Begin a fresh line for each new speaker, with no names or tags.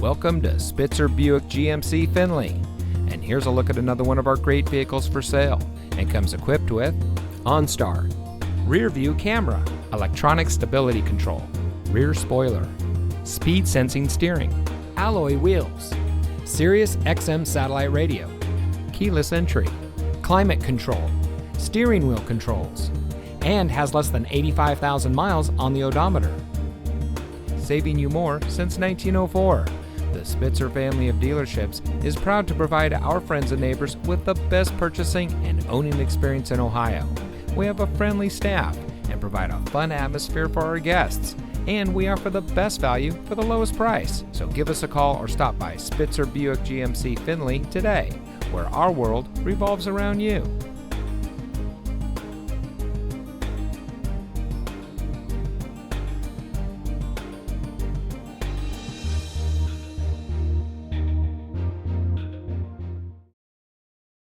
Welcome to Spitzer Buick GMC Findlay. And here's a look at another one of our great vehicles for sale, and comes equipped with OnStar, rear view camera, electronic stability control, rear spoiler, speed sensing steering, alloy wheels, Sirius XM satellite radio, keyless entry, climate control, steering wheel controls, and has less than 85,000 miles on the odometer. Saving you more since 1904. The Spitzer family of dealerships is proud to provide our friends and neighbors with the best purchasing and owning experience in Ohio. We have a friendly staff and provide a fun atmosphere for our guests. And we offer the best value for the lowest price. So give us a call or stop by Spitzer Buick GMC Findlay today, where our world revolves around you.